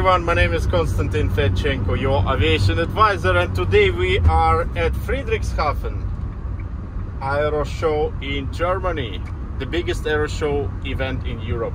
everyone, my name is Konstantin Fedchenko, your aviation advisor, and today we are at Friedrichshafen Aero Show in Germany, the biggest aero show event in Europe.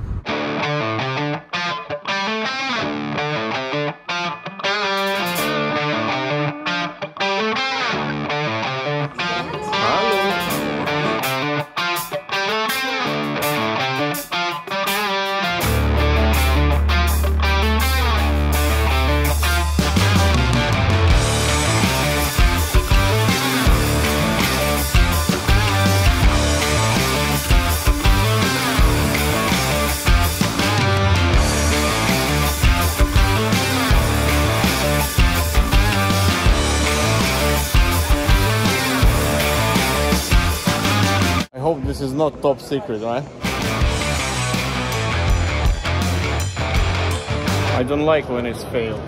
I hope this is not top secret, right? I don't like when it's failed.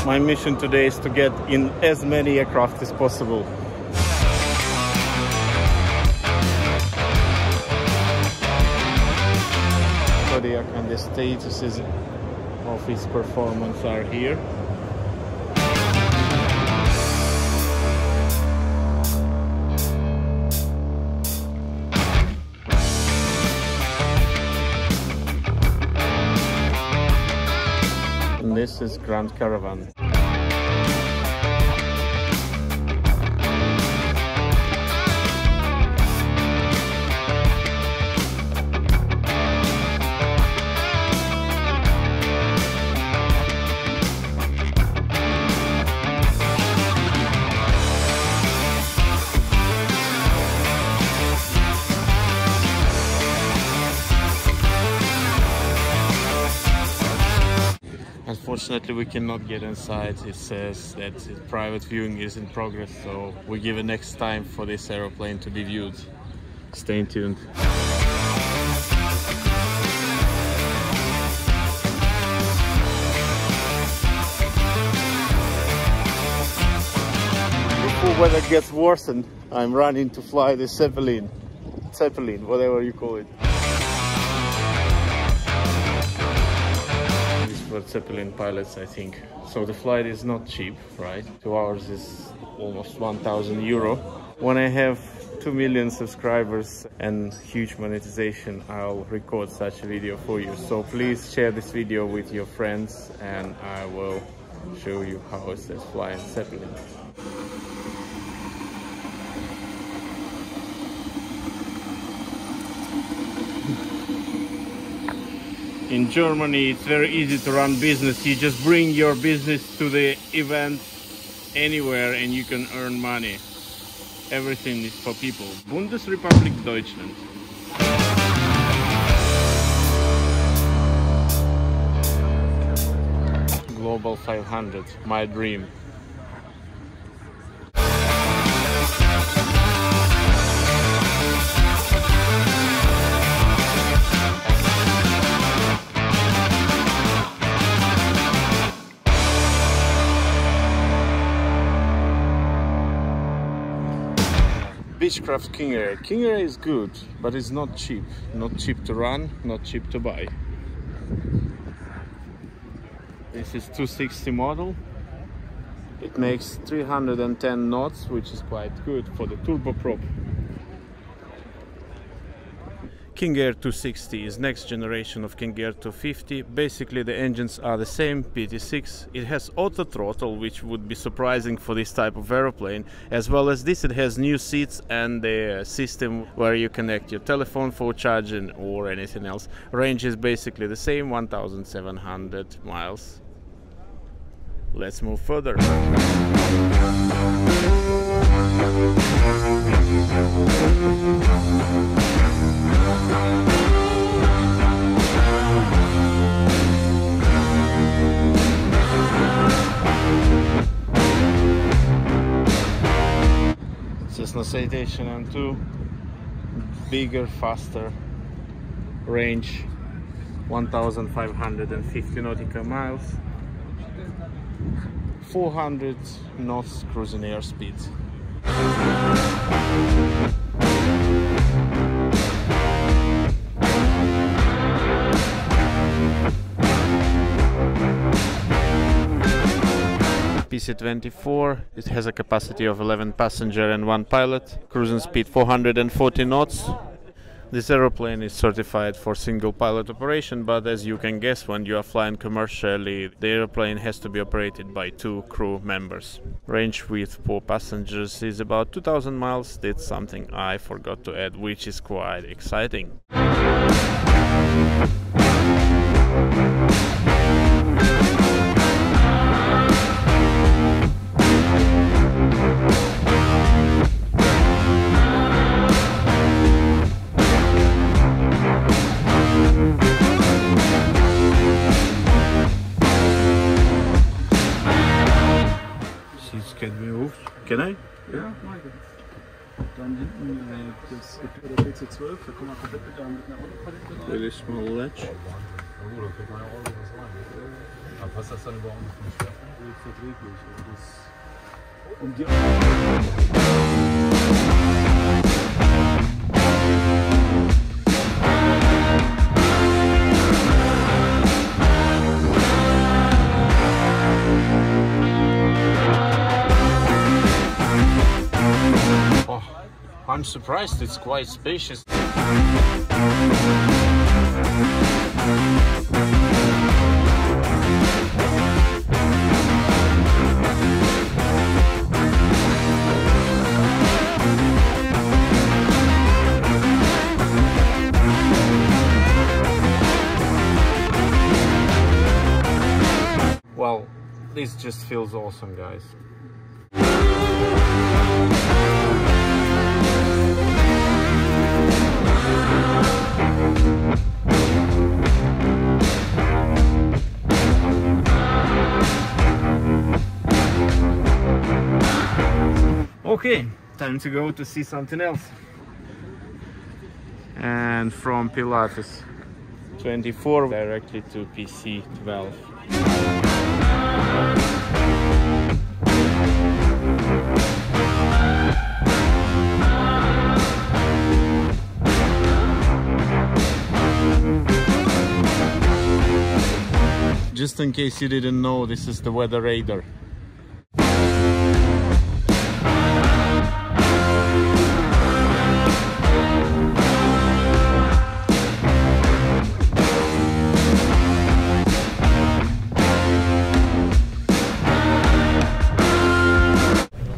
My mission today is to get in as many aircraft as possible. Zodiac and the statuses of its performance are here. And this is Grand Caravan. Unfortunately, we cannot get inside. It says that private viewing is in progress, so we give it next time for this aeroplane to be viewed. Stay tuned. Before weather gets worsened, I'm running to fly the Zeppelin, whatever you call it. For Zeppelin pilots, I think. So the flight is not cheap, right? 2 hours is almost 1,000 euro. When I have 2 million subscribers and huge monetization, I'll record such a video for you. So please share this video with your friends and I will show you how it says flying Zeppelin. In Germany, it's very easy to run business. You just bring your business to the event anywhere and you can earn money. Everything is for people. Bundesrepublik Deutschland. Global 500, my dream. Beechcraft King Air. King Air is good, but it's not cheap. Not cheap to run, not cheap to buy. This is 260 model. It makes 310 knots, which is quite good for the turboprop. King Air 260 is next generation of King Air 250. Basically the engines are the same, PT6. It has auto throttle, which would be surprising for this type of aeroplane. As well as this, it has new seats and the system where you connect your telephone for charging or anything else. Range is basically the same, 1,700 miles. Let's move further. Cessna Citation M2, bigger, faster, range 1,550 nautical miles, 400 knots cruising airspeed. PC-24. It has a capacity of 11 passenger and 1 pilot. Cruising speed 440 knots. This aeroplane is certified for single pilot operation, but as you can guess, when you are flying commercially, the aeroplane has to be operated by 2 crew members. Range with 4 passengers is about 2000 miles. That's something I forgot to add, which is quite exciting. Can we move? Can I? Ja, mach ich. Dann hinten das Gepäck der PC-12, da kommen wir komplett mit einer Autopalette rein. Really small ledge. Na gut, da kriegt man ja ordentlich was rein. Aber passt das dann überhaupt nicht mehr? Verträglich. I'm surprised, it's quite spacious. Well, this just feels awesome, guys. Okay, time to go to see something else. And from Pilatus 24 directly to PC-12. Just in case you didn't know, this is the weather radar.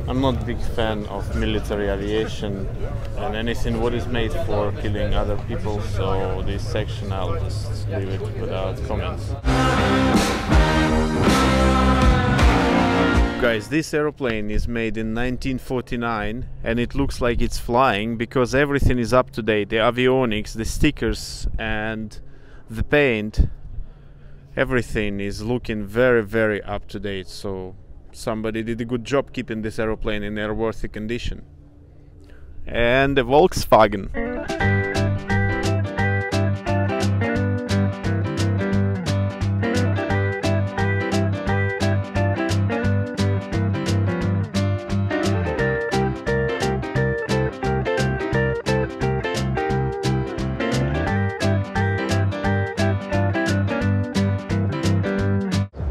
I'm not a big fan of military aviation and anything what is made for killing other people, so this section I'll just leave it without comments. Guys, this aeroplane is made in 1949 and it looks like it's flying because everything is up to date. The avionics, the stickers and the paint, everything is looking very, very up to date. So somebody did a good job keeping this aeroplane in airworthy condition. And the Volkswagen.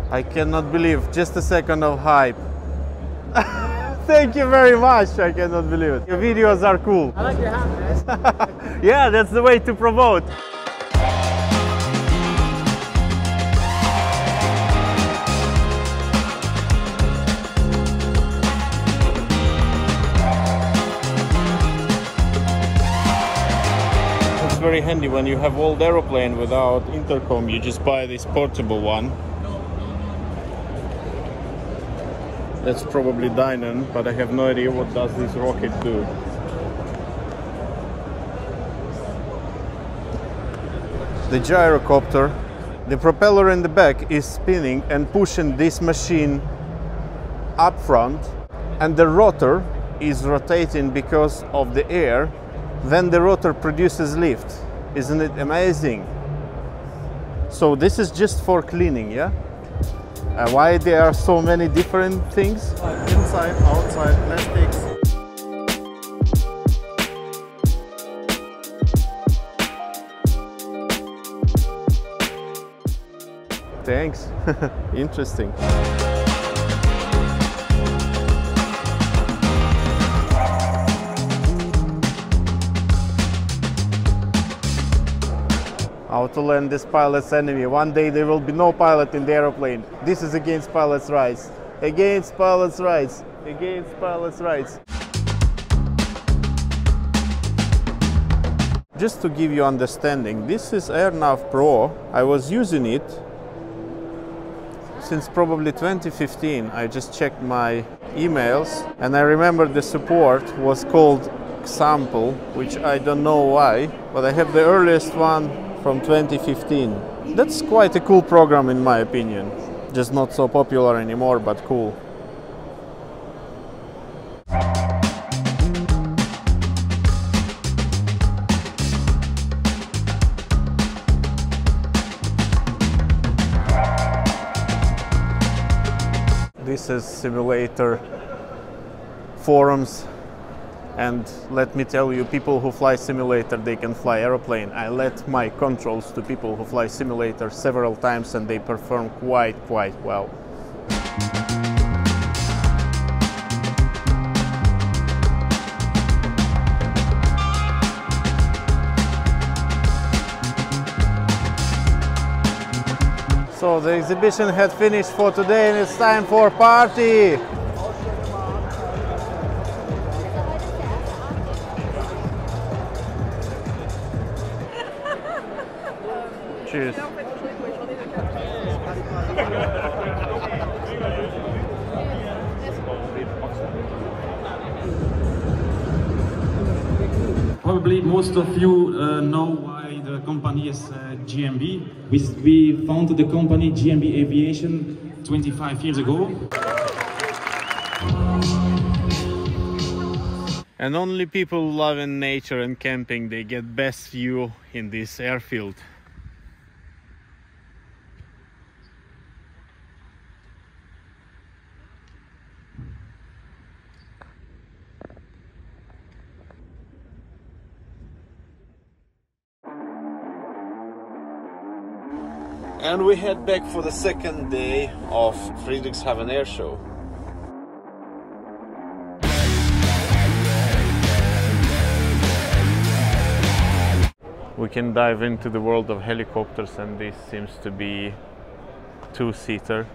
I cannot believe, just a second of hype. Thank you very much, I cannot believe it. Your videos are cool. I like your hat, man. Yeah, that's the way to promote. It's very handy when you have old aeroplane without intercom, you just buy this portable one. That's probably Dynon, but I have no idea what does this rocket do. The gyrocopter, the propeller in the back is spinning and pushing this machine up front, and the rotor is rotating because of the air. Then the rotor produces lift. Isn't it amazing? So this is just for cleaning, yeah? Why there are so many different things? Inside, outside, plastics. Thanks. Interesting. How to land this pilot's enemy. One day there will be no pilot in the aeroplane. This is against pilots' rights. Against pilots' rights. Against pilots' rights. Just to give you understanding, this is AirNav Pro. I was using it since probably 2015. I just checked my emails and I remember the support was called Example, which I don't know why, but I have the earliest one from 2015. That's quite a cool program in my opinion. Just not so popular anymore, but cool. This is simulator forums, and let me tell you, people who fly simulator, they can fly aeroplane. I let my controls to people who fly simulator several times and they perform quite well. So the exhibition had finished for today and it's time for party! Cheers! Probably most of you know why the company is GMB. We founded the company GMB Aviation 25 years ago. And only people loving nature and camping, they get best view in this airfield. And we head back for the second day of Friedrichshafen Air Show. We can dive into the world of helicopters, and this seems to be two-seater.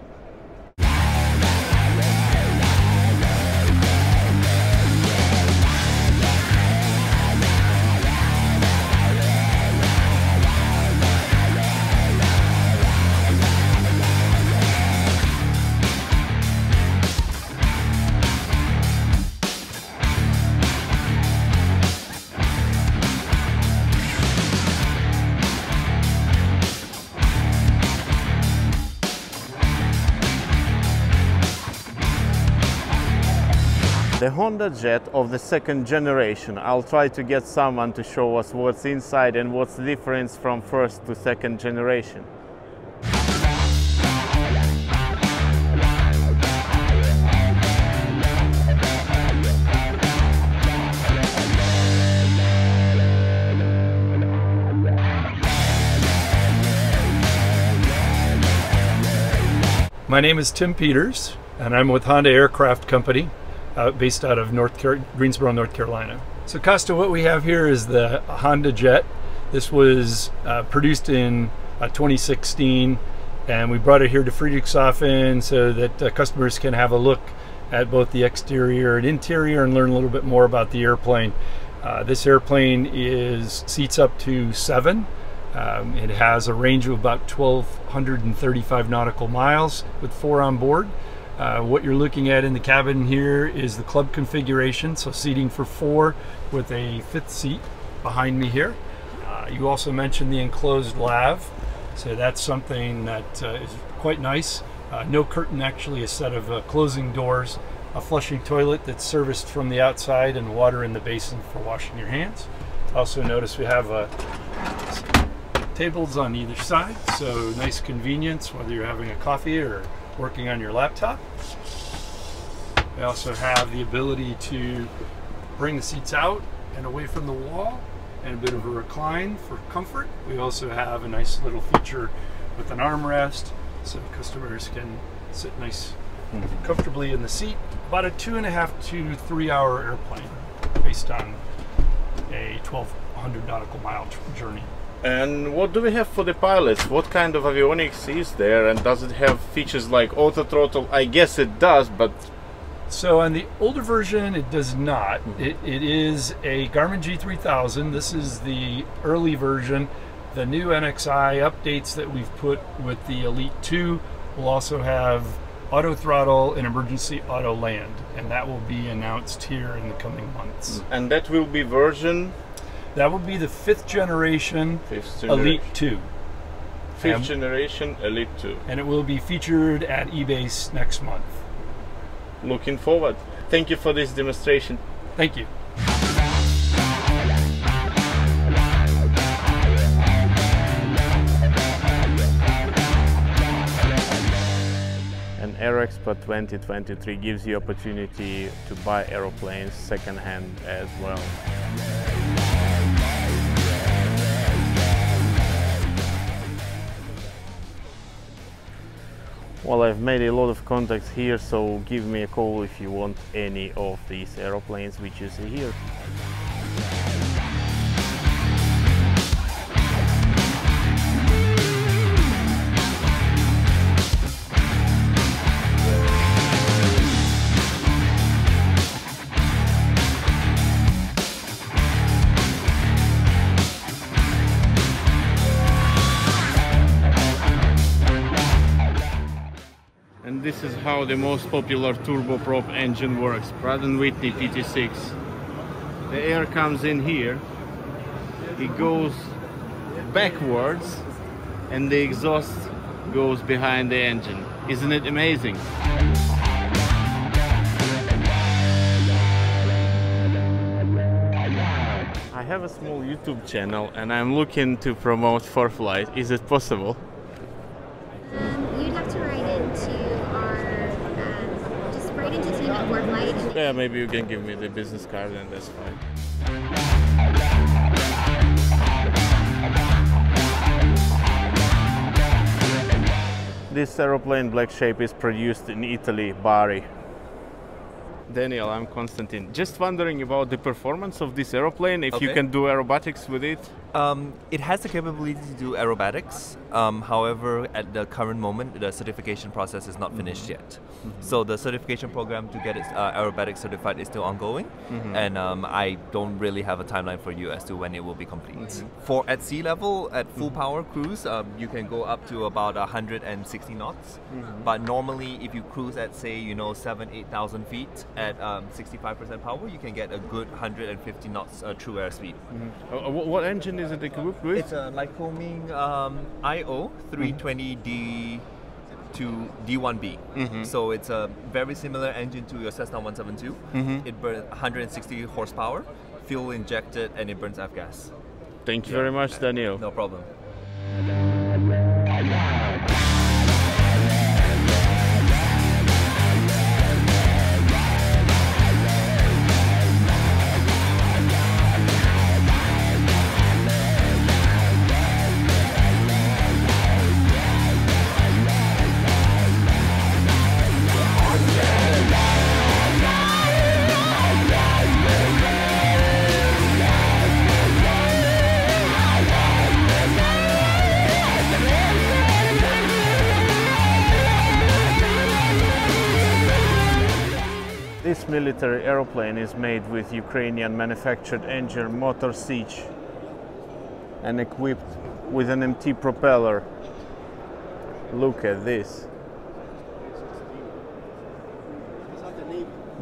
The Honda Jet of the second generation. I'll try to get someone to show us what's inside and what's the difference from first to second generation. My name is Tim Peters, and I'm with Honda Aircraft Company, based out of Greensboro, North Carolina. So Costa, what we have here is the Honda Jet. This was produced in 2016, and we brought it here to Friedrichshafen so that customers can have a look at both the exterior and interior and learn a little bit more about the airplane. This airplane seats up to 7. It has a range of about 1,235 nautical miles with 4 on board. What you're looking at in the cabin here is the club configuration, so seating for 4 with a 5th seat behind me here. You also mentioned the enclosed lav, so that's something that is quite nice. No curtain, actually, a set of closing doors, a flushing toilet that's serviced from the outside, and water in the basin for washing your hands. Also notice we have tables on either side, so nice convenience whether you're having a coffee or working on your laptop. We also have the ability to bring the seats out and away from the wall, and a bit of a recline for comfort. We also have a nice little feature with an armrest, so customers can sit nice comfortably in the seat. About a 2.5 to 3 hour airplane based on a 1,200 nautical mile journey. And what do we have for the pilots? What kind of avionics is there, and does it have features like auto throttle? I guess it does, but... So on the older version, it does not. It is a Garmin G3000. This is the early version. The new NXI updates that we've put with the Elite 2 will also have auto throttle and emergency auto land, and that will be announced here in the coming months. And that will be version? That will be the fifth generation Elite 2. Fifth generation Elite 2. And it will be featured at eBase next month. Looking forward. Thank you for this demonstration. Thank you. And Aero Expo 2023 gives you opportunity to buy aeroplanes second-hand as well. Well, I've made a lot of contacts here, so give me a call if you want any of these aeroplanes which you see here. And this is how the most popular turboprop engine works, Pratt & Whitney PT6. The air comes in here, it goes backwards, and the exhaust goes behind the engine. Isn't it amazing? I have a small YouTube channel and I'm looking to promote ForFlight. Is it possible? You'd have to write into our, just write into team at ForFlight. Yeah, maybe you can give me the business card and that's fine. This aeroplane Black Shape is produced in Italy, Bari. Daniel, I'm Konstantin. Just wondering about the performance of this aeroplane, if you can do aerobatics with it. It has the capability to do aerobatics. However, at the current moment, the certification process is not finished yet. So the certification program to get it aerobatic certified is still ongoing, and I don't really have a timeline for you as to when it will be complete. For at sea level, at full power cruise, you can go up to about 160 knots. But normally, if you cruise at say 7,000-8,000 feet at 65% power, you can get a good 150 knots true airspeed. What engine is it equipped with? It's a Lycoming IO 320D to D1B. So it's a very similar engine to your Cessna 172. It burns 160 horsepower, fuel injected, and it burns F-gas. Thank you very much, Daniel. No problem. This military aeroplane is made with Ukrainian manufactured engine motor siege and equipped with an MT propeller. Look at this.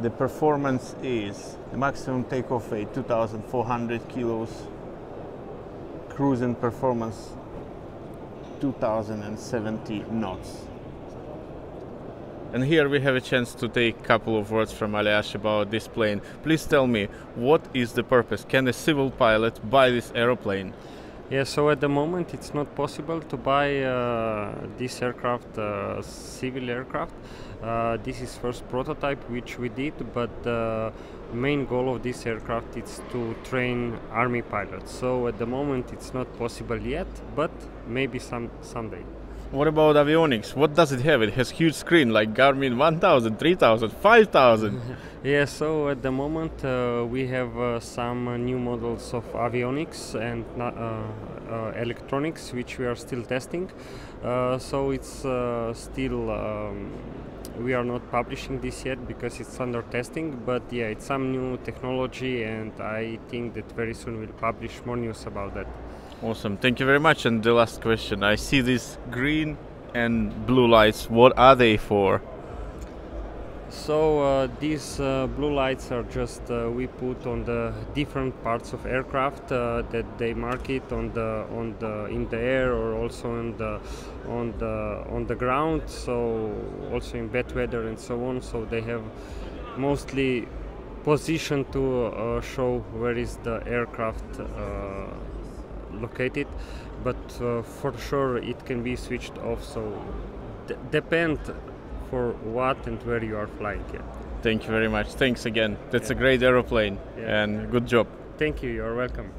The performance is the maximum takeoff weight 2,400 kilos, cruising performance 2,070 knots. And here we have a chance to take a couple of words from Aliash about this plane. Please tell me, what is the purpose? Can a civil pilot buy this aeroplane? Yeah, so at the moment it's not possible to buy this aircraft, civil aircraft. This is first prototype which we did, but the main goal of this aircraft is to train army pilots. So at the moment it's not possible yet, but maybe someday. What about avionics? What does it have? It has huge screen like Garmin 1000, 3000, 5000. Yeah, so at the moment we have some new models of avionics, and electronics, which we are still testing. So it's still we are not publishing this yet because it's under testing. But yeah, it's some new technology, and I think that very soon we'll publish more news about that. Awesome, thank you very much. And the last question, I see these green and blue lights. What are they for? So these blue lights are just we put on the different parts of aircraft that they mark it in the air, or also on the ground. So also in bad weather and so on. So they have mostly position to show where is the aircraft located, but for sure it can be switched off. So depend for what and where you are flying. Yeah. Thank you very much. Thanks again. That's a great aeroplane, and good job. Thank you. You're welcome.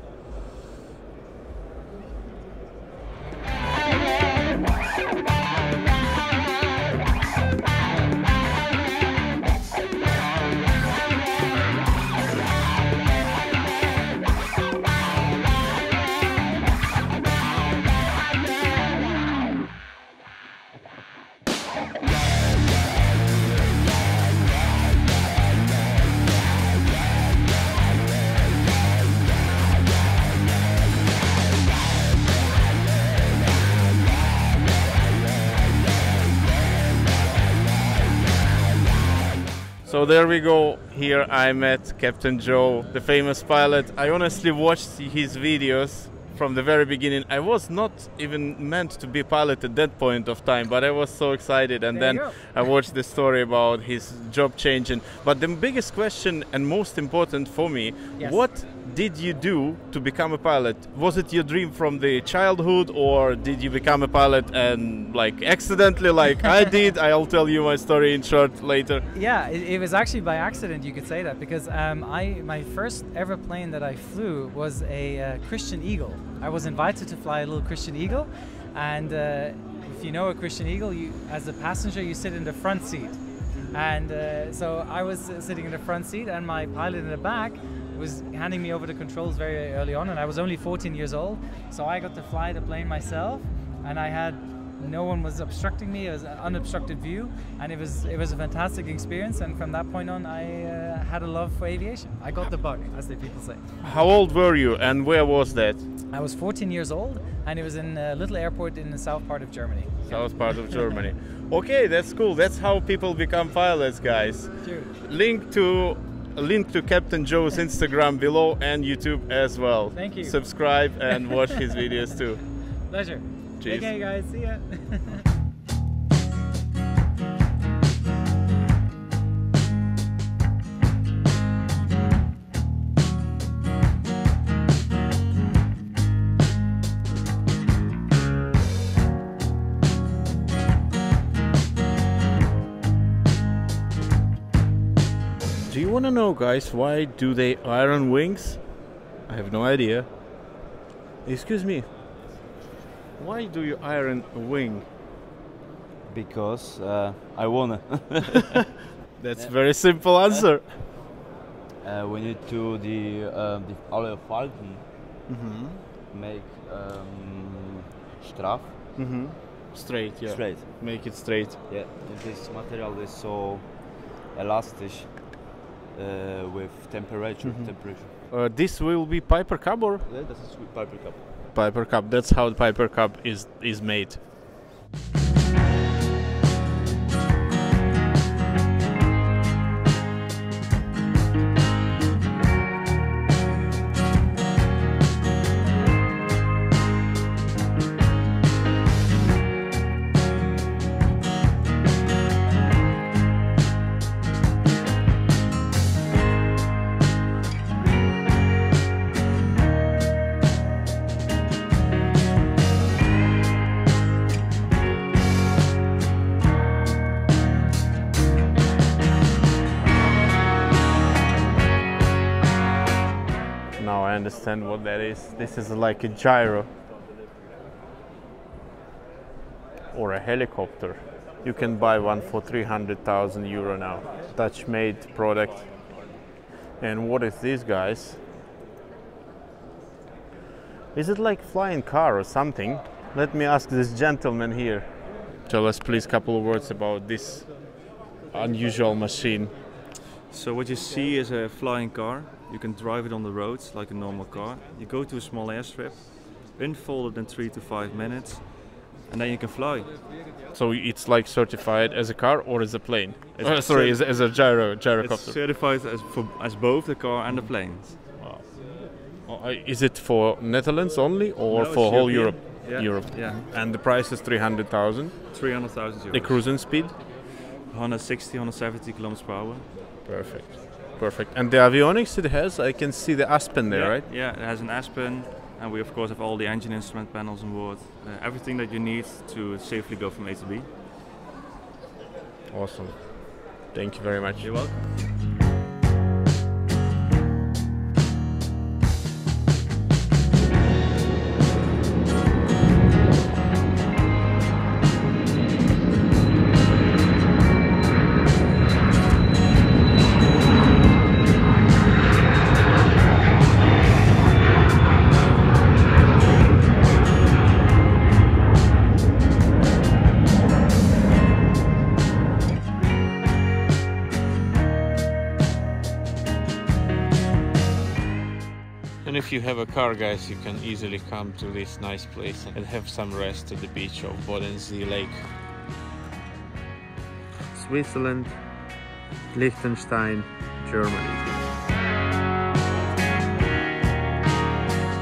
So there we go. Here I met Captain Joe, the famous pilot. I honestly watched his videos from the very beginning. I was not even meant to be a pilot at that point of time, but I was so excited. And then I watched the story about his job changing. But the biggest question and most important for me, what did you do to become a pilot? Was it your dream from the childhood, or did you become a pilot and like accidentally like I did? I'll tell you my story in short later. Yeah, it was actually by accident, you could say that, because my first ever plane that I flew was a Christian Eagle. I was invited to fly a little Christian Eagle, and if you know a Christian Eagle, as a passenger you sit in the front seat. And so I was sitting in the front seat, and my pilot in the back was handing me over the controls very early on, and I was only 14 years old, so I got to fly the plane myself, and no one was obstructing me. It was an unobstructed view, and it was a fantastic experience. And from that point on, I had a love for aviation. I got the bug, as the people say. How old were you, and where was that? I was 14 years old, and it was in a little airport in the south part of Germany. South part of Germany. Okay, that's cool. That's how people become pilots, guys. True. Link to Captain Joe's Instagram below, and YouTube as well. Thank you. Subscribe and watch his videos too. Pleasure. Cheers. Okay, guys. See ya. Do you want to know, guys, why do they iron wings? I have no idea. Excuse me. Why do you iron a wing? Because I wanna. That's very simple answer. We need to the alle Falten make straff. Straight, yeah. Straight. Make it straight. Yeah, this material is so elastic with temperature. This will be Piper Cub, or? Yeah, this is Piper Cup. Piper Cub. That's how the Piper Cub is made. Now I understand what that is. This is like a gyro or a helicopter. You can buy one for 300,000 euro now. Dutch-made product. And what is this, guys? Is it like flying car or something? Let me ask this gentleman here. Tell us please a couple of words about this unusual machine. So what you see is a flying car. You can drive it on the roads like a normal car. You go to a small airstrip, unfold it in 3 to 5 minutes, and then you can fly. So it's like certified as a car or as a plane? Sorry, as a gyrocopter. It's certified as both the car and the plane. Wow. Is it for Netherlands only or No, for whole European. Europe? Yeah. Europe. Yeah. And the price is 300,000? 300,000 euros. The cruising speed? 160, 170 kilometers per hour. Perfect. Perfect. And the avionics it has, I can see the Aspen there, right? Yeah, it has an Aspen, and we of course have all the engine instrument panels on board. Everything that you need to safely go from A to B. Awesome. Thank you very much. You're welcome. And if you have a car, guys, you can easily come to this nice place and have some rest at the beach of Bodensee Lake. Switzerland, Liechtenstein, Germany.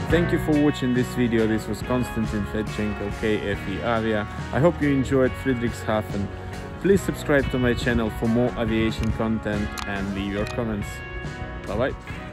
Thank you for watching this video. This was Konstantin Fedchenko, KFEAvia. I hope you enjoyed Friedrichshafen. Please subscribe to my channel for more aviation content and leave your comments. Bye bye.